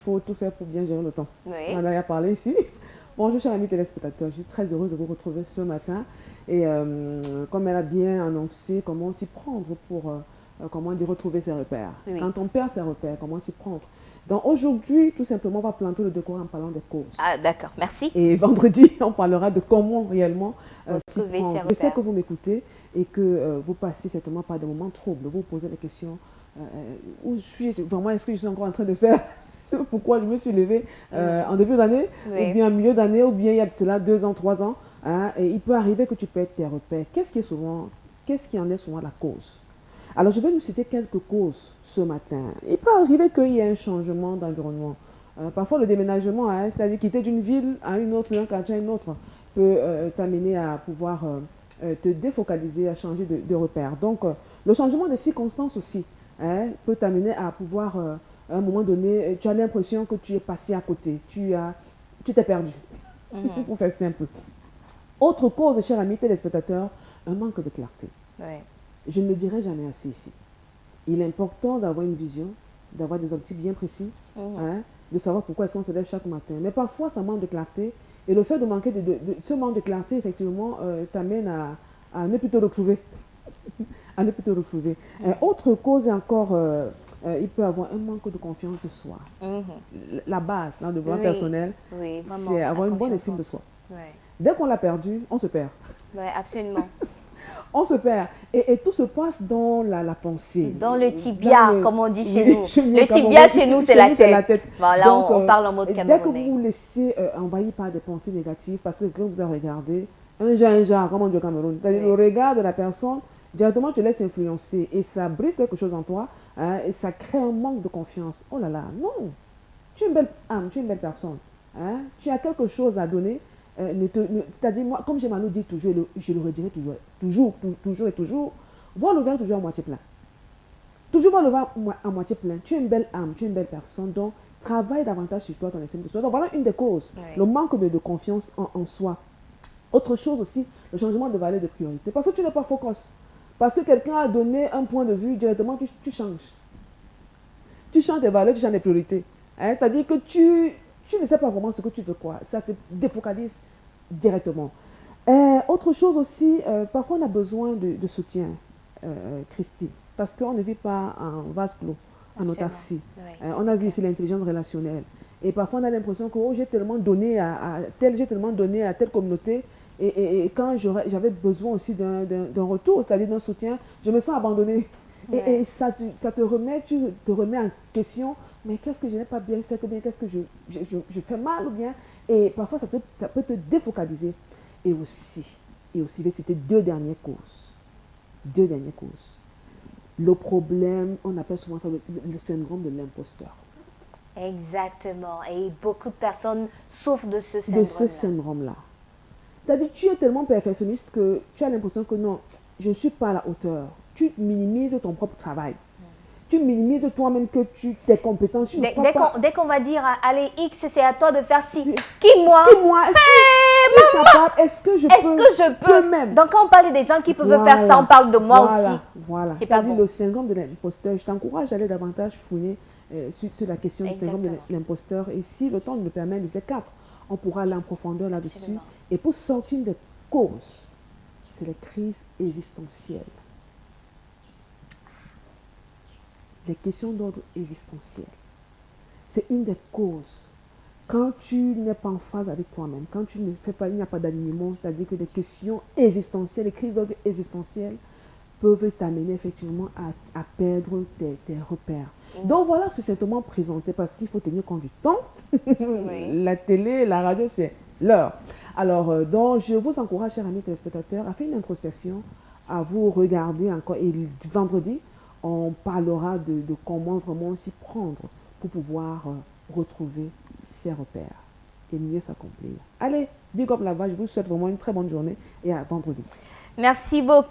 faut tout faire pour bien gérer le temps. Oui. On en a parlé ici. Bonjour, chers amis téléspectateurs. Je suis très heureuse de vous retrouver ce matin. Et comme elle a bien annoncé, comment s'y prendre pour comment dire, retrouver ses repères. Oui. Quand on perd ses repères, comment s'y prendre. Donc aujourd'hui, tout simplement, on va planter le décor en parlant des causes. Ah, d'accord, merci. Et vendredi, on parlera de comment réellement s'y Retrouver ses prendre. Je sais repères. que vous m'écoutez et que vous passez certainement par des moments troubles. Vous posez des questions. Où suis-je vraiment? Est-ce que je suis encore en train de faire ce pourquoi je me suis levée en début d'année, Oui. ou bien en milieu d'année, ou bien il y a de cela 2 ans, 3 ans, hein, et il peut arriver que tu perdes tes repères. Qu'est-ce qui en est souvent la cause? Alors je vais nous citer quelques causes ce matin. Il peut arriver qu'il y ait un changement d'environnement. Parfois le déménagement, hein, c'est-à-dire quitter d'une ville à une autre, d'un quartier à une autre, peut t'amener à pouvoir te défocaliser, à changer de repère. Donc le changement des circonstances aussi, hein, peut t'amener à pouvoir, à un moment donné, tu as l'impression que tu es passé à côté, tu t'es perdu, pour faire simple. Autre cause, chers amis téléspectateurs, un manque de clarté. Oui. Je ne le dirai jamais assez ici. Il est important d'avoir une vision, d'avoir des objectifs bien précis, hein, de savoir pourquoi est-ce qu'on se lève chaque matin. Mais parfois, ça manque de clarté. Et le fait de manquer ce manque de clarté, effectivement, t'amène à ne plus te retrouver. À ne plus te retrouver. Autre cause encore, il peut avoir un manque de confiance de soi. La base, dans le développement Oui. personnel, Oui, vraiment, c'est avoir la une bonne confiance estime en de soi. soi. Oui. Dès qu'on l'a perdu, on se perd. Oui, absolument. On se perd. Et tout se passe dans la pensée. C'est dans le tibia, comme on dit chez nous. Le Cameroun, tibia chez nous, c'est la tête. Voilà, Donc, on parle en mode dès que camerounais. vous vous laissez envahir par des pensées négatives, parce que quelqu'un vous a regardé, un genre, comme on dit au Cameroun, c'est-à-dire Oui. le regard de la personne, directement te laisse influencer et ça brise quelque chose en toi, hein, et ça crée un manque de confiance. Oh là là, non, tu es une belle âme, tu es une belle personne, hein, tu as quelque chose à donner. C'est-à-dire, moi, comme Manu dit toujours, je le redirai toujours et toujours, vois le verre toujours à moitié plein. Toujours voir le verre à moitié plein. Tu es une belle âme, tu es une belle personne, donc travaille davantage sur toi, ton estime de soi. Donc voilà une des causes, Oui. le manque de confiance en soi. Autre chose aussi, le changement de valeur de priorité. Parce que tu n'es pas focus. Parce que quelqu'un a donné un point de vue, directement tu changes. Tu changes tes valeurs, tu changes tes priorités. Hein? C'est-à-dire que tu ne sais pas vraiment ce que tu veux quoi. Ça te défocalise directement. Autre chose aussi, parfois on a besoin de soutien, Christy, parce qu'on ne vit pas en vase clos, en Absolument. autarcie. Oui, On a vu ici l'intelligence relationnelle. Et parfois on a l'impression que oh, j'ai tellement donné j'ai tellement donné à telle communauté, et quand j'avais besoin aussi d'un retour, c'est-à-dire d'un soutien, je me sens abandonnée. Et ça te remet, tu te remets en question, mais qu'est-ce que je n'ai pas bien fait, ou bien qu'est-ce que je fais mal, ou bien, et parfois ça peut te défocaliser. Et aussi, je vais citer deux dernières causes. Deux dernières causes. Le problème, on appelle souvent ça le syndrome de l'imposteur. Exactement. Et beaucoup de personnes souffrent de ce De syndrome-là. ce syndrome-là. C'est-à-dire, tu es tellement perfectionniste que tu as l'impression que non, je ne suis pas à la hauteur. Tu minimises ton propre travail. Tu minimises toi-même que tes compétences. Dès qu'on va dire, allez, X, c'est à toi de faire ci. Si. Qui, moi? Qui, moi? Si je suis capable, est-ce que je peux même? Donc, quand on parle des gens qui peuvent faire ça, on parle de moi aussi. Voilà. C'est pas bon. Le syndrome de l'imposteur. Je t'encourage à aller davantage fouiner sur la question du syndrome de l'imposteur. Et si le temps nous le permet, de ces 4, on pourra aller en profondeur là-dessus. Absolument. Et pour sortir des causes, c'est les crises existentielles. Les questions d'ordre existentiel. C'est une des causes. Quand tu n'es pas en phase avec toi-même, quand tu ne fais pas, il n'y a pas d'alignement, c'est-à-dire que des questions existentielles, les crises d'ordre existentiel peuvent t'amener effectivement à perdre tes repères. Donc voilà, c'est simplement présenté parce qu'il faut tenir compte du temps. Oui. La télé, la radio, c'est l'heure. Alors, donc, je vous encourage, chers amis téléspectateurs, à faire une introspection, à vous regarder encore. Et vendredi, on parlera de comment vraiment s'y prendre pour pouvoir retrouver ses repères et mieux s'accomplir. Allez, big up là-bas, je vous souhaite vraiment une très bonne journée et à vendredi. Merci beaucoup.